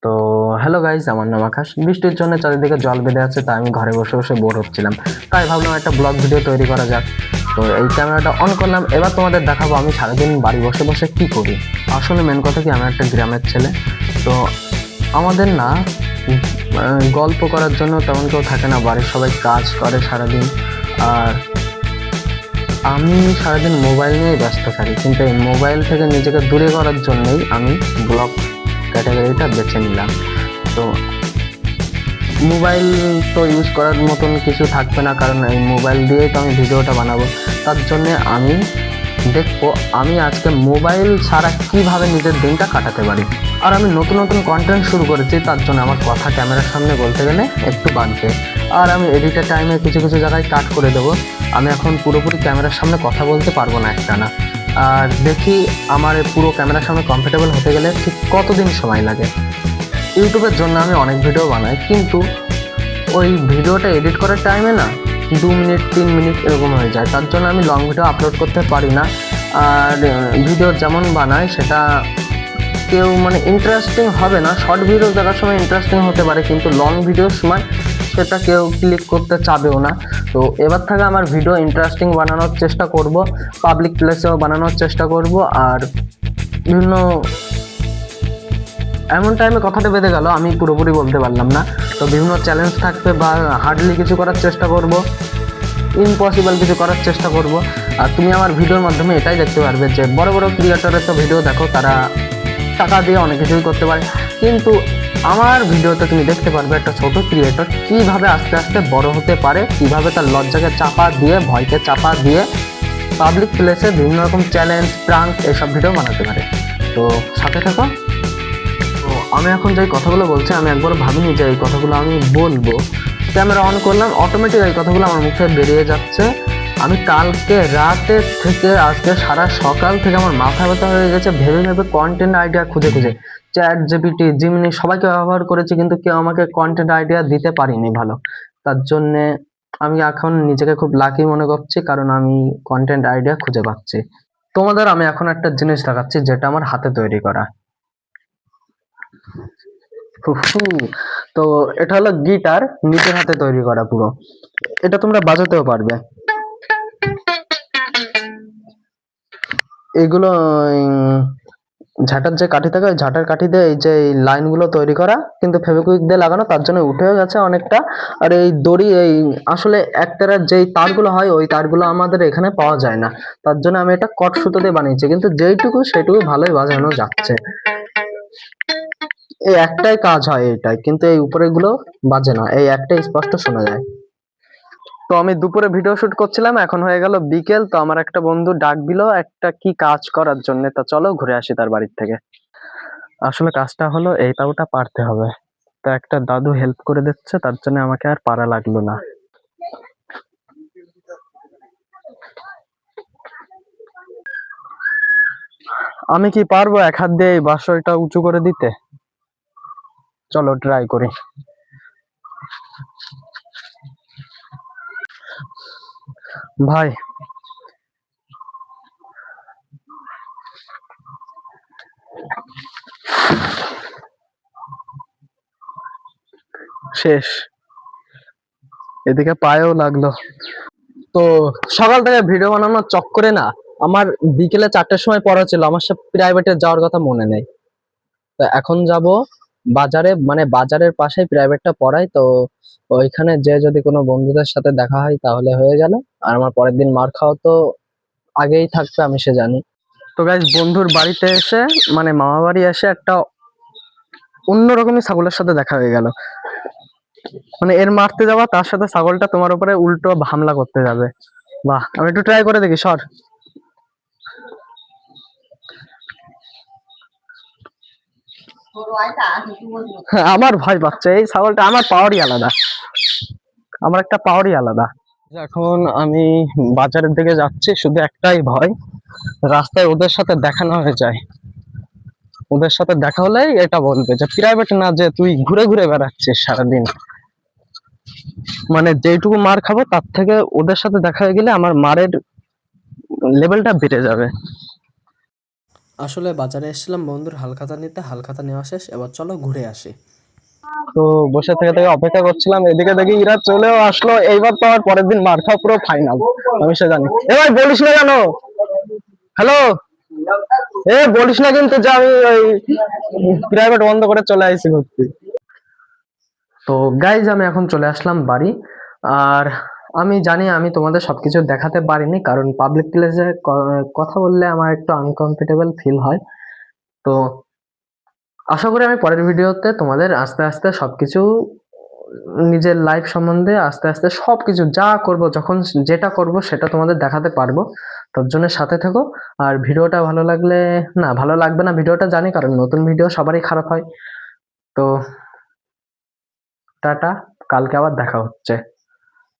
তো hello guys, আমার নাম আকাশ। বৃষ্টির জন্য চারিদিকে জল বেঁধে আছে, তাই আমি ঘরে বসে বসে বোর হচ্ছিলাম। তাই ভাবলাম একটা ব্লগ ভিডিও তৈরি করা যাক। তো এই ক্যামেরাটা অন করলাম, এবার তোমাদের দেখাবো আমি সারাদিন বাড়ি বসে বসে কি করি। আসলে মেন কথা কি, আমি একটা গ্রামের ছেলে। তো আমাদের না গল্প করার জন্য তেমন কেউ থাকে না, বাড়ির সবাই কাজ করে সারাদিন। আর আমি সারাদিন মোবাইল নিয়েই ব্যস্ত থাকি, কিন্তু এই মোবাইল থেকে নিজেকে দূরে করার জন্যই আমি ব্লগ ক্যাটাগরিটা বেছে নিলাম। তো মোবাইল তো ইউজ করার মতন কিছু থাকবে না, কারণ এই মোবাইল দিয়েই তো আমি ভিডিওটা বানাবো। তার জন্যে আমি দেখবো আমি আজকে মোবাইল ছাড়া কিভাবে নিজের দিনটা কাটাতে পারি। আর আমি নতুন নতুন কন্টেন্ট শুরু করেছি, তার জন্য আমার কথা ক্যামেরার সামনে বলতে গেলে একটু বাঁধবে। আর আমি এডিটের টাইমে কিছু কিছু জায়গায় কাট করে দেবো। আমি এখন পুরোপুরি ক্যামেরার সামনে কথা বলতে পারবো না একটানা। আর দেখি আমার পুরো ক্যামেরার সামনে কমফোর্টেবল হতে গেলে ঠিক কতদিন সময় লাগে। ইউটিউবের জন্য আমি অনেক ভিডিও বানাই, কিন্তু ওই ভিডিওটা এডিট করার টাইমে না 2 মিনিট 3 মিনিট এরকম হয়ে যায়। তার জন্য আমি লং ভিডিও আপলোড করতে পারি না। আর ভিডিও যেমন বানাই সেটা কেউ ইন্টারেস্টিং হবে না। শর্ট ভিডিও দেখার সময় ইন্টারেস্টিং হতে পারে, কিন্তু লং ভিডিওর সময় সেটা কেউ ক্লিক করতে চাবেও না। তো এবার থেকে আমার ভিডিও ইন্টারেস্টিং বানানোর চেষ্টা করব, পাবলিক প্লেসেও বানানোর চেষ্টা করব। আর বিভিন্ন এমন টাইমে কথাটা বেঁধে গেল, আমি পুরোপুরি বলতে পারলাম না। তো বিভিন্ন চ্যালেঞ্জ থাকবে, বা হার্ডলি কিছু করার চেষ্টা করব, ইম্পসিবল কিছু করার চেষ্টা করব। আর তুমি আমার ভিডিওর মাধ্যমে এটাই দেখতে পারবে যে বড় বড় ক্রিয়েটরের তো ভিডিও দেখো, তারা টাকা দিয়ে অনেক কিছুই করতে পারে, কিন্তু আমার ভিডিওতে তুমি দেখতে পারবে একটা ছোট ক্রিয়েটর কিভাবে আস্তে আস্তে বড় হতে পারে, কিভাবে তার লজ্জাকে চাপা দিয়ে, ভয়কে চাপা দিয়ে পাবলিক প্লেসে বিভিন্ন রকম চ্যালেঞ্জ, প্রাঙ্ক এসব ভিডিও বানাতে পারে। তো সাথে থাকো। তো আমি এখন যে কথাগুলো বলছি, আমি একবার ভাবিনি যে এই কথাগুলো আমি বলবো। ক্যামেরা অন করলাম, অটোমেটিক এই কথাগুলো আমার মুখে বেরিয়ে যাচ্ছে। আমি কালকে রাতে থেকে আজকে সারা সকাল থেকে আমার মাথা ব্যথা হয়ে গেছে ভেবে ভেবে কন্টেন্ট আইডিয়া খুঁজে খুঁজে। চ্যাট জিপিটি, জিমিনি সবাইকে ব্যবহার করেছি, কিন্তু কেউ আমাকে কন্টেন্ট আইডিয়া দিতে পারিনি ভালো। তার জন্যে আমি এখন নিজেকে খুব লাকি মনে করছি, কারণ আমি কন্টেন্ট আইডিয়া খুঁজে পাচ্ছি। তোমাদের আমি এখন একটা জিনিস দেখাচ্ছি যেটা আমার হাতে তৈরি করা। হুহু, তো এটা হলো গিটার, নিজের হাতে তৈরি করা পুরো। এটা তোমরা বাজাতেও পারবে। এগুলো ঝাঁটার যে কাঠি থাকে, ওই ঝাঁটার কাঠি দিয়ে এই যে লাইনগুলো তৈরি করা, কিন্তু ফেভিকুইক দিয়ে লাগানো, তার জন্য উঠেও গেছে অনেকটা। আর এই দড়ি, এই আসলে একতারার যেই তারগুলো হয়, ওই তারগুলো আমাদের এখানে পাওয়া যায় না। তার জন্য আমি এটা কট সুতো দিয়ে বানিয়েছি, কিন্তু যেইটুকু সেটুকু ভালোই বাজানো যাচ্ছে। এই একটাই কাজ হয় এইটাই, কিন্তু এই উপরের গুলো বাজে না, এই একটাই স্পষ্ট শোনা যায়। তো আমি দুপুরে ভিডিও শুট করছিলাম, এখন হয়ে গেল বিকেল। তো আমার একটা বন্ধু ডাক দিল একটা কি কাজ করার জন্য, তা চলো ঘুরে আসি তার বাড়ির থেকে। আসলে কাজটা হলো এইটা ওটা পারতে হবে। তো একটা দাদু হেল্প করে দিচ্ছে, তার জন্য আমাকে আর পারা লাগলো না। আমি কি পারবো এক হাত দিয়ে এই বাঁশটা উঁচু করে দিতে? চলো ট্রাই করি। ভাই, শেষ। এদিকে পায়েও লাগলো। তো সকাল থেকে ভিডিও বানানোর চক্করে না, আমার বিকেলে 4টের সময় পড়া ছিল, আমার সব প্রাইভেটে যাওয়ার কথা মনে নেই। তো এখন যাব বাজারে, বাজারের পাশেই প্রাইভেটটা পড়াই। তো ওইখানে যে যদি কোনো বন্ধুদের সাথে দেখা হয় তাহলে হয়ে গেল। আর আমার পরের দিন মার খাওয়া তো আগেই থাকবে, আমি সে জানি। তো গাইস, বন্ধুর বাড়িতে এসে, মামা বাড়ি এসে একটা অন্যরকমই ছাগলের সাথে দেখা হয়ে গেল। এর মারতে যাওয়া, তার সাথে ছাগলটা তোমার উপরে উল্টো হামলা করতে যাবে। বাহ, আমি একটু ট্রাই করে দেখি, সর। আমার ভয় পাচ্ছে এই ছাগলটা, আমার পাওয়ারই আলাদা, আমার একটা পাওয়ারই আলাদা। এখন আমি বাজারের দিকে যাচ্ছি, শুধু একটাই ভয়, রাস্তায় ওদের সাথে দেখা না হয়ে যায়। ওদের সাথে দেখা হলেই এটা বলবে যে প্রাইভেট না, যে তুই ঘুরে ঘুরে বেড়াচ্ছিস সারাদিন। যেইটুকু মার খাবো তার থেকে ওদের সাথে দেখা হয়ে গেলে আমার মারের লেভেলটা বেড়ে যাবে। আসলে বাজারে এসেছিলাম বন্ধুর হালখাতা নিতে, হালখাতা নেওয়া শেষ, এবার চলো ঘুরে আসি। তো বসে থেকে থেকে অপেক্ষা করছিলাম, এদিকে দেখি ইরা চলেও আসলো। এইবার তো আমার পরের দিন মার খাওয়া পুরো ফাইনাল, আমি সে জানি। এবার বলিস না কেন? হ্যালো, বলিস না কিন্তু যে আমি ওই প্রাইভেট বন্ধ করে চলে আসছি ঘুরতে। তো গাইজ আমি এখন চলে আসলাম বাড়ি। আর আমি জানি আমি তোমাদের সবকিছু দেখাতে পারিনি, কারণ পাবলিক প্লেসে কথা বললে আমার একটু আনকমফোর্টেবল ফিল হয়। তো আশা করি আমি পরের ভিডিওতে তোমাদের আস্তে আস্তে সবকিছু নিজের লাইফ সম্বন্ধে আস্তে আস্তে সবকিছু যা করব, যখন যেটা করব সেটা তোমাদের দেখাতে পারবো। তার জন্য সাথে থেকো। আর ভিডিওটা ভালো লাগলে, না ভালো লাগবে না ভিডিওটা জানি, কারণ নতুন ভিডিও সবারই খারাপ হয়। তো টাটা, কালকে আবার দেখা হচ্ছে।